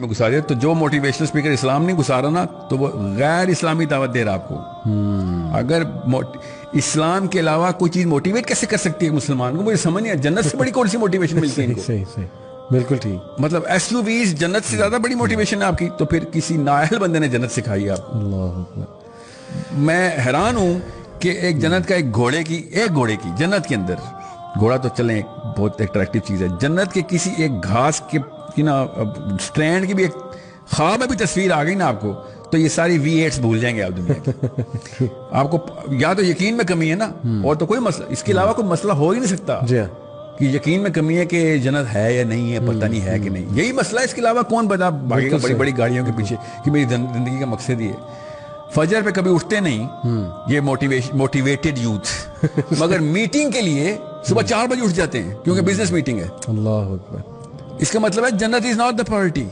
میں گسا دیا. تو جو موٹیویشنل اسپیکر اسلام نہیں گسا رہا نا تو وہ غیر اسلامی دعوت دے رہا آپ کو. اگر اسلام کے علاوہ کوئی چیز موٹیویٹ کیسے کر سکتی ہے مسلمان کو؟ مجھے سمجھ نہیں. جنت سے بڑی کون سی موٹیویشن ملتی ہے ان کو؟ صحیح بالکل ٹھیک. مطلب ایس یو ویز جنت سے زیادہ بڑی موٹیویشن ہے آپ کی. تو پھر کسی نااہل بندے نے جنت سکھائی ہے آپ کو. اللہ اکبر. میں حیران ہوں کہ ایک جنت کا ایک گھوڑے کی جنت کے اندر گھوڑا تو چلیں بہت اٹریکٹیو چیز ہے. جنت کے کسی ایک گھاس کے سٹرینڈ کی بھی ایک خواب میں بھی تصویر آ گئی نا آپ کو تو یہ ساری V8 بھول جائیں گے آپ دنیا کی. آپ کو یا تو یقین میں کمی ہے نا اور تو کوئی مسئلہ اس کے علاوہ کوئی مسئلہ ہو ہی نہیں سکتا کہ یقین میں کمی ہے کہ جنت ہے یا نہیں ہے, پتہ نہیں ہے کہ نہیں. یہی مسئلہ ہے. اس کے علاوہ کون بتا بھاگے گا بڑی بڑی گاڑیوں کے پیچھے کہ میری زندگی کا مقصد یہ ہے. فجر پہ کبھی اٹھتے نہیں یہ موٹیویٹڈ یوتھ, مگر میٹنگ کے لیے صبح 4 بجے اٹھ جاتے ہیں کیونکہ بزنس میٹنگ ہے. اللہ اکبر. اس کا مطلب ہے جنت از ناٹ دا پارٹی.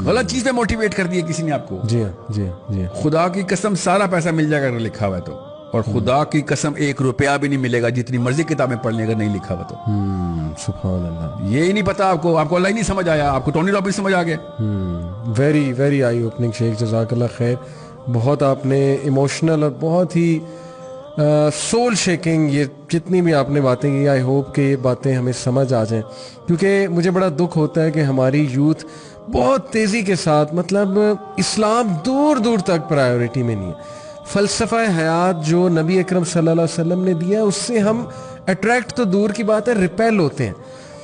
غلط چیز پہ موٹیویٹ کر دیا کسی نے آپ کو. جی ہاں. خدا کی قسم سارا پیسہ مل جائے گا اگر لکھا ہوا ہے تو, اور خدا کی قسم 1 روپیہ بھی نہیں ملے گا جتنی مرضی کتابیں پڑھ لیں اگر نہیں لکھا ہوا تو. سبحان اللہ. یہ ہی نہیں پتا آپ کو اللہ ہی نہیں سمجھ آیا. آپ کو ٹونی رابنس سمجھ آ گیا. ویری ویری آئی اوپننگ شیخ, جزاک اللہ خیر. بہت آپ نے ایموشنل اور بہت ہی سول شیکنگ یہ جتنی بھی آپ نے باتیں کی, آئی ہوپ کہ یہ باتیں ہمیں سمجھ آ جائیں, کیونکہ مجھے بڑا دکھ ہوتا ہے کہ ہماری یوتھ بہت تیزی کے ساتھ مطلب اسلام دور دور تک پرائیورٹی میں نہیں ہے. فلسفہ حیات جو نبی اکرم صلی اللہ علیہ وسلم نے دیا ہے اس سے ہم اٹریکٹ تو دور کی بات ہے ریپیل ہوتے ہیں,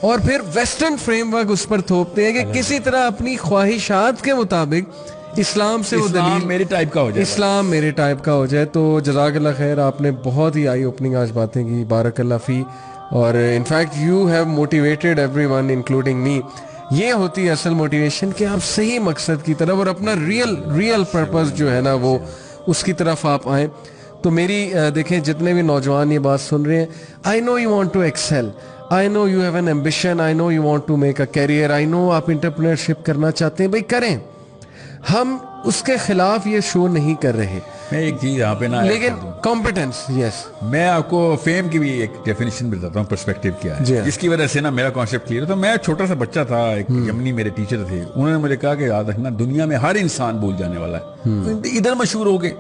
اور پھر ویسٹرن فریم ورک اس پر تھوپتے ہیں کہ کسی طرح اپنی خواہشات کے مطابق اسلام سے وہ دلیل میرے ٹائپ کا ہو جائے, اسلام میرے ٹائپ کا ہو جائے. تو جزاک اللہ خیر, آپ نے بہت ہی آئی اوپننگ آج باتیں کی, بارک اللہ فی. اور in fact you have motivated every one including me. یہ ہوتی ہے اصل موٹیویشن کہ آپ صحیح مقصد کی طرف اور اپنا ریئل پرپز جو ہے نا وہ اس کی طرف آپ آئیں. تو میری دیکھیں جتنے بھی نوجوان یہ بات سن رہے ہیں, I know you want to excel, I know you have an ambition, I know you want to make a career, I know آپ انٹرپرینرشپ کرنا چاہتے ہیں, بھائی کریں. ہم اس کے خلاف یہ شو نہیں کر رہے. میں ایک چیز یہاں پہ لیکن کمپیٹنس, یس, میں آپ کو فیم کی بھی ایک ڈیفینیشن بتاتا ہوں, پرسپیکٹو کیا ہے جس کی وجہ سے نا میرا کانسیپٹ کلیئر. تو میں چھوٹا سا بچہ تھا, ایک یمنی میرے ٹیچر تھے, انہوں نے مجھے کہا کہ یاد رکھنا دنیا میں ہر انسان بھول جانے والا ہے. ادھر مشہور ہو گئے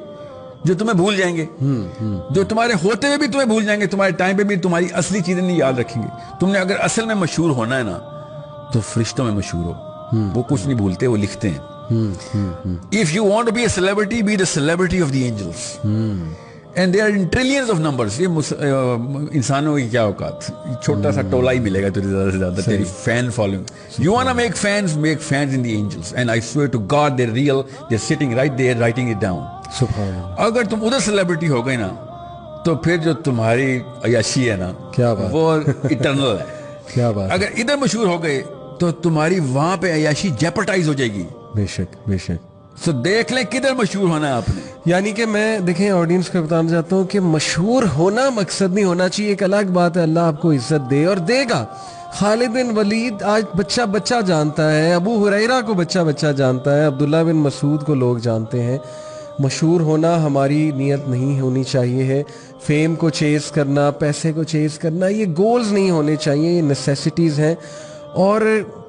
جو تمہیں بھول جائیں گے, جو تمہارے ہوتے ہوئے بھی تمہیں بھول جائیں گے, تمہارے ٹائم پہ بھی تمہاری اصلی چیزیں نہیں یاد رکھیں گے. تم نے اگر اصل میں مشہور ہونا ہے نا تو فرشتوں میں مشہور ہو, وہ کچھ نہیں بھولتے, وہ لکھتے ہیں. If you want to be a celebrity, be the celebrity of the angels. And there are in trillions of numbers. یہ انسانوں کی کیا اوقات, چھوٹا سا ٹولہ ہی ملے گا تجھے زیادہ سے زیادہ تیری fan following. You wanna make fans in the angels. And I swear to God they're real. They're sitting right there writing it down. سبحان اللہ. اگر تم ادھر سیلیبریٹی ہو گئے نا تو پھر جو تمہاری عیاشی ہے نا کیا بات, وہ اٹرنل ہے. کیا بات. اگر ادھر مشہور ہو گئے تو تمہاری وہاں پہ عیاشی جیپرٹائز ہو جائے گی. بے شک بے شک. سو دیکھ لیں کدھر مشہور ہونا ہے آپ نے. یعنی کہ میں دیکھیں آڈینس کو بتانا چاہتا ہوں کہ مشہور ہونا مقصد نہیں ہونا چاہیے. ایک الگ بات ہے اللہ آپ کو عزت دے اور دے گا. خالد بن ولید آج بچہ جانتا ہے, ابو ہریرہ کو بچہ جانتا ہے, عبداللہ بن مسعود کو لوگ جانتے ہیں. مشہور ہونا ہماری نیت نہیں ہونی چاہیے ہے. فیم کو چیز کرنا, پیسے کو چیز کرنا, یہ گولز نہیں ہونے چاہیے, یہ نیسیسٹیز ہیں. اور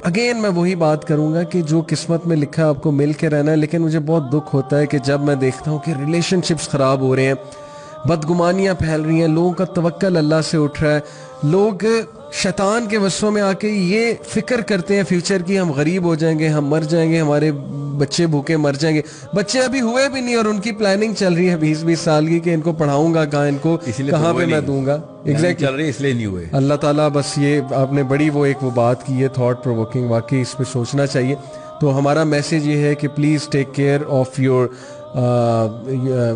اگین میں وہی بات کروں گا کہ جو قسمت میں لکھا ہے آپ کو مل کے رہنا ہے. لیکن مجھے بہت دکھ ہوتا ہے کہ جب میں دیکھتا ہوں کہ ریلیشن شپس خراب ہو رہے ہیں, بدگمانیاں پھیل رہی ہیں, لوگوں کا توکل اللہ سے اٹھ رہا ہے, لوگ شیطان کے وسوسوں میں آ کے یہ فکر کرتے ہیں فیوچر کی, ہم غریب ہو جائیں گے, ہم مر جائیں گے, ہمارے بچے بھوکے مر جائیں گے. بچے ابھی ہوئے بھی نہیں اور ان کی پلاننگ چل رہی ہے 20 سال کی کہ ان کو پڑھاؤں گا کہاں, ان کو کہاں پہ میں دوں گا. چل رہی اس لیے نہیں ہوئے. اللہ تعالیٰ بس یہ آپ نے بڑی وہ بات کی ہے تھاٹ پرووکنگ, واقعی اس پہ سوچنا چاہیے. تو ہمارا میسج یہ ہے کہ please take care of your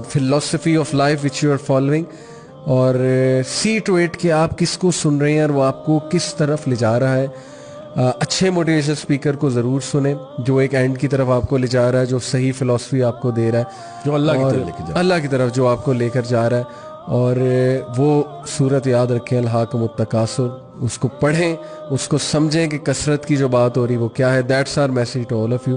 philosophy of life which you are following, اور سی ٹو اٹ کہ آپ کس کو سن رہے ہیں اور وہ آپ کو کس طرف لے جا رہا ہے. اچھے موٹیویشن اسپیکر کو ضرور سنیں جو ایک اینڈ کی طرف آپ کو لے جا رہا ہے, جو صحیح فلاسفی آپ کو دے رہا ہے, جو اللہ کی طرف جو آپ کو لے کر جا رہا ہے. اور وہ صورت یاد رکھیں الہاکم التکاثر, اس کو پڑھیں, اس کو سمجھیں کہ کثرت کی جو بات ہو رہی وہ کیا ہے. That's our message to all of you.